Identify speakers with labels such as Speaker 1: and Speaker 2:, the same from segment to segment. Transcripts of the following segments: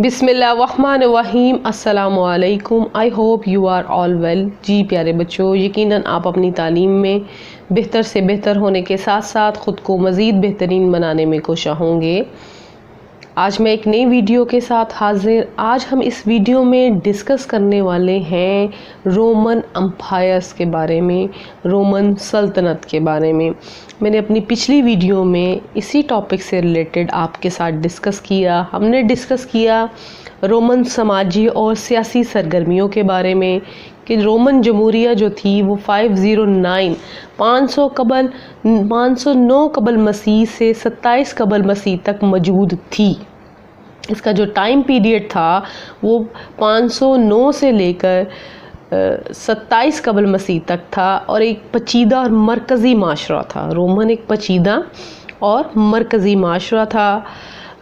Speaker 1: بسم اللہ الرحمن الرحیم. السلام علیکم. I hope you are all well. جی پیارے بچوں، یقیناً آپ اپنی تعلیم میں بہتر سے بہتر ہونے کے ساتھ ساتھ خود کو مزید بہترین بنانے میں کوشاں ہوں گے. آج میں ایک نئی ویڈیو کے ساتھ حاضر. آج ہم اس ویڈیو میں ڈسکس کرنے والے ہیں رومن امپائرز کے بارے میں، رومن سلطنت کے بارے میں. میں نے اپنی پچھلی ویڈیو میں اسی ٹاپک سے ریلیٹڈ آپ کے ساتھ ڈسکس کیا. ہم نے ڈسکس کیا رومن سماجی اور سیاسی سرگرمیوں کے بارے میں کہ رومن جمہوریہ جو تھی وہ 509 قبل مسیح سے 27 قبل مسیح تک موجود تھی. اس کا جو ٹائم پیریڈ تھا وہ 509 سے لے کر 27 قبل مسیح تک تھا، اور ایک پیچیدہ اور مرکزی معاشرہ تھا. رومن ایک پیچیدہ اور مرکزی معاشرہ تھا.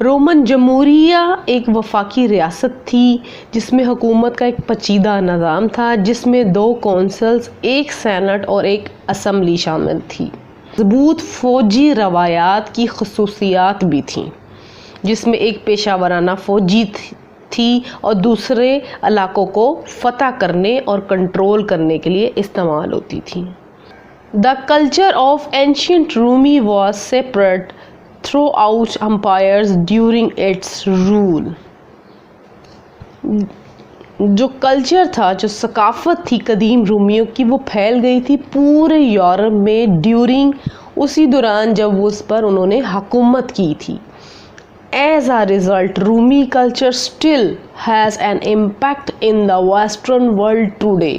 Speaker 1: رومن جمہوریہ ایک وفاقی ریاست تھی جس میں حکومت کا ایک پیچیدہ نظام تھا، جس میں 2 کونسلز، ایک سینٹ اور ایک اسمبلی شامل تھی. مضبوط فوجی روایات کی خصوصیات بھی تھیں، جس میں ایک پیشہ ورانہ فوجی تھی اور دوسرے علاقوں کو فتح کرنے اور کنٹرول کرنے کے لیے استعمال ہوتی تھی. The culture of ancient Rumi was separate throughout empires during its rule. جو کلچر تھا، جو ثقافت تھی قدیم رومیوں کی، وہ پھیل گئی تھی پورے یورپ میں اسی دوران جب اس پر انہوں نے حکومت کی تھی. As a result, Rumi culture still has an impact in the Western world today.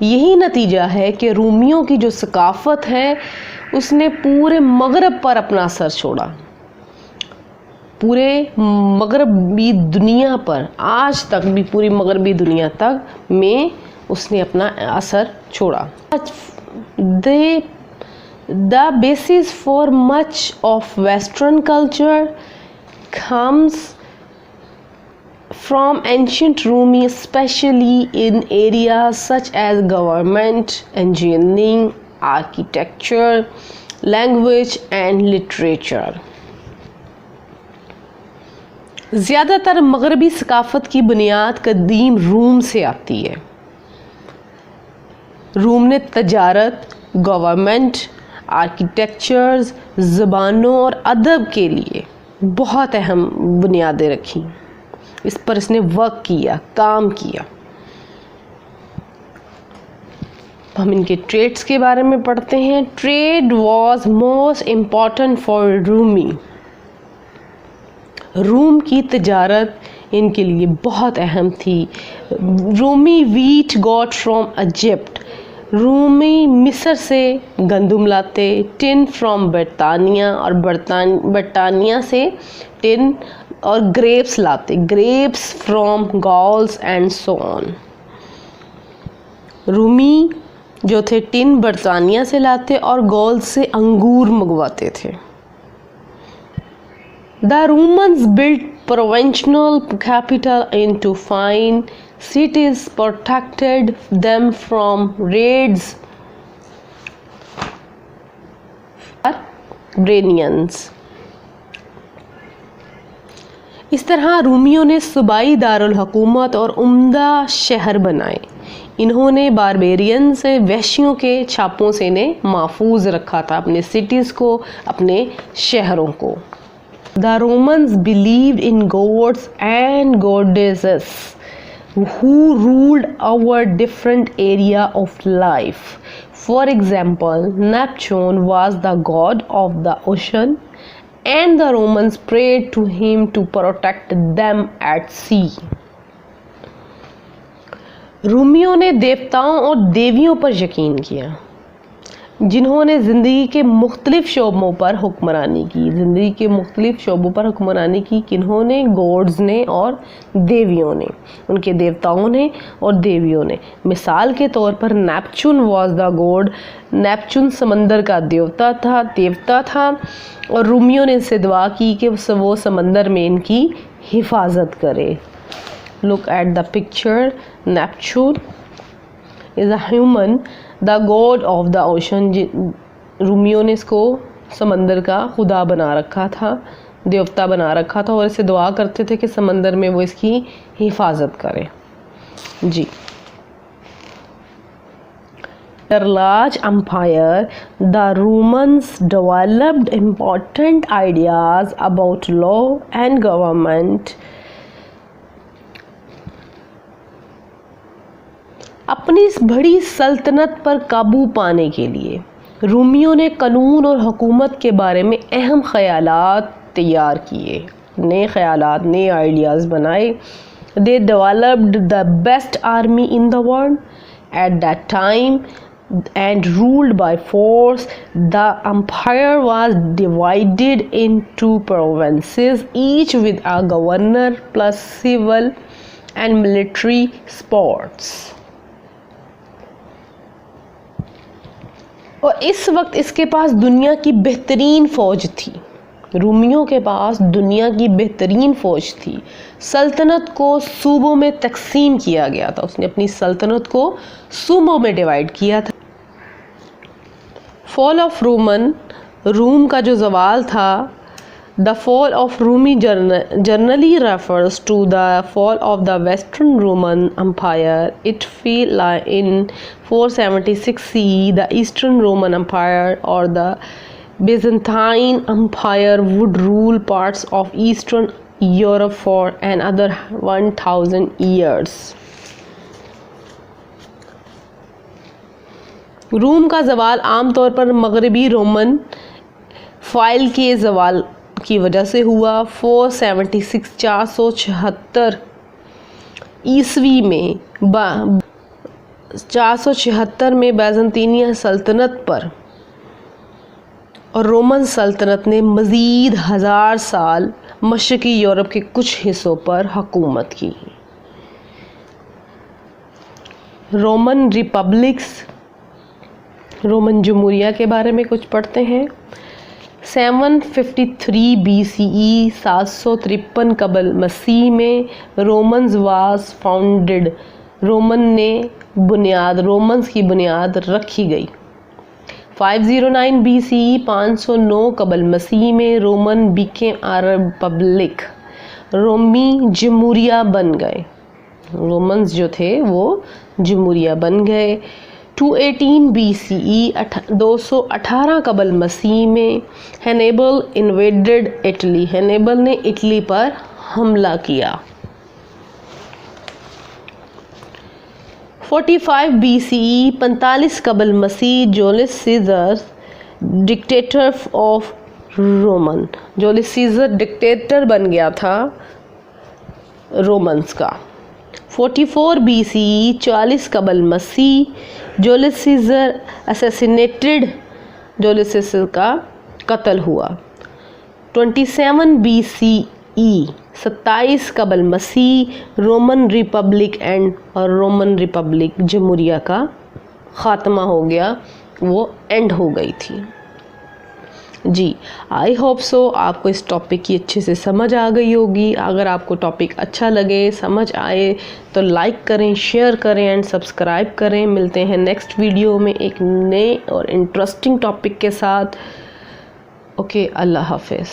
Speaker 1: یہی نتیجہ ہے کہ رومیوں کی جو ثقافت ہے اس نے پورے مغرب پر اپنا اثر چھوڑا. پورے مغربی دنیا پر آج تک بھی پوری مغربی دنیا تک میں اس نے اپنا اثر چھوڑا. The basis for much of Western culture comes from ancient Rumi, especially in areas such as government, engineering, architecture, language and literature. زیادہ تر مغربی ثقافت کی بنیاد قدیم روم سے آتی ہے. روم نے تجارت، گورنمنٹ، آرکیٹیکچرز، زبانوں اور ادب کے لیے بہت اہم بنیادیں رکھیں. اس پر اس نے ورک کیا، کام کیا. ہم ان کے ٹریڈس کے بارے میں پڑھتے ہیں. Trade was most important for رومی. روم کی تجارت ان کے لیے بہت اہم تھی. رومی ویٹ گاٹ فرام ایجپٹ. رومی مصر سے گندم لاتے. ٹن فرام برطانیہ، اور برطانیہ سے ٹن اور گریپس لاتے. گریپس فرام گالز اینڈ سو آن. رومی جو تھے ٹن برطانیہ سے لاتے اور گالز سے انگور منگواتے تھے. The Romans built provincial capital into fine cities, protected them from raids barbarians. اس طرح رومیوں نے صوبائی دارالحکومت اور عمدہ شہر بنائے. انہوں نے باربیرین سے، وحشیوں کے چھاپوں سے انہیں محفوظ رکھا تھا، اپنے سٹیز کو، اپنے شہروں کو. The Romans believed in gods and goddesses who ruled over different area of life. For example, Neptune was the god of the ocean, and the Romans prayed to him to protect them at sea. رومیوں نے دیوتاؤں اور دیویوں پر یقین کیا جنہوں نے زندگی کے مختلف شعبوں پر حکمرانی کی. کنہوں نے؟ گوڈز نے اور دیویوں نے، ان کے دیوتاؤں نے اور دیویوں نے. مثال کے طور پر Neptune was the god. Neptune سمندر کا دیوتا تھا اور رومیوں نے ان سے دعا کی کہ وہ سمندر میں ان کی حفاظت کرے. Look at the picture. Neptune is a human, the god of the ocean. رومیوں نے اس کو سمندر کا خدا بنا رکھا تھا. دیوتا بنا رکھا تھا اور اسے دعا کرتے تھے کہ سمندر میں وہ اس کی حفاظت کرے. جی. Their large empire, the Romans developed important ideas about law and government. اپنی اس بڑی سلطنت پر قابو پانے کے لیے رومیوں نے قانون اور حکومت کے بارے میں اہم خیالات تیار کیے، نئے خیالات، نئے آئیڈیاز بنائے. They developed the best army in the world at that time and ruled by force. The empire was divided into provinces, each with a governor plus civil and military sports. اور اس وقت اس کے پاس دنیا کی بہترین فوج تھی. رومیوں کے پاس دنیا کی بہترین فوج تھی. سلطنت کو صوبوں میں تقسیم کیا گیا تھا، اس نے اپنی سلطنت کو صوبوں میں ڈیوائیڈ کیا تھا. فال آف رومن، روم کا جو زوال تھا. The fall of Rumi generally refers to the fall of the Western Roman Empire. It fell in 476 CE. The Eastern Roman Empire or the Byzantine Empire would rule parts of Eastern Europe for another 1000 years. روم کا زوال عام طور پر مغربی Roman file کے زوال کی وجہ سے ہوا. 476 عیسوی میں 476 میں بیزنطینیہ سلطنت پر اور رومن سلطنت نے مزید 1000 سال مشرقی یورپ کے کچھ حصوں پر حکومت کی. رومن ریپبلکس، رومن جمہوریہ کے بارے میں کچھ پڑھتے ہیں. 753 BCE 753 قبل مسیح میں رومنز واز فاؤنڈڈ، رومنز کی بنیاد رکھی گئی. 509 BCE 509 قبل مسیح میں رومن بیکیم اے ریپبلک، رومی جمہوریہ بن گئے. رومنز جو تھے وہ جمہوریہ بن گئے. 218 BCE 218 قبل مسیح میں ہینیبل انویڈڈ اٹلی، ہینیبل نے اٹلی پر حملہ کیا. 45 BCE 45 قبل مسیح Julius Caesar dictator of Roman, Julius Caesar dictator بن گیا تھا رومنز کا. 44 BCE 40 قبل مسیح Julius Caesar assassinated, Julius Caesar کا قتل ہوا. 27 BCE 27 قبل مسیح رومن ریپبلک اینڈ، اور رومن ریپبلک جمہوریہ کا خاتمہ ہو گیا، وہ اینڈ ہو گئی تھی. جی آئی ہوپ سو آپ کو اس ٹاپک کی اچھے سے سمجھ آ گئی ہوگی. اگر آپ کو ٹاپک اچھا لگے، سمجھ آئے تو لائک کریں، شیئر کریں اینڈ سبسکرائب کریں. ملتے ہیں نیکسٹ ویڈیو میں ایک نئے اور انٹرسٹنگ ٹاپک کے ساتھ. اوکے، اللہ حافظ.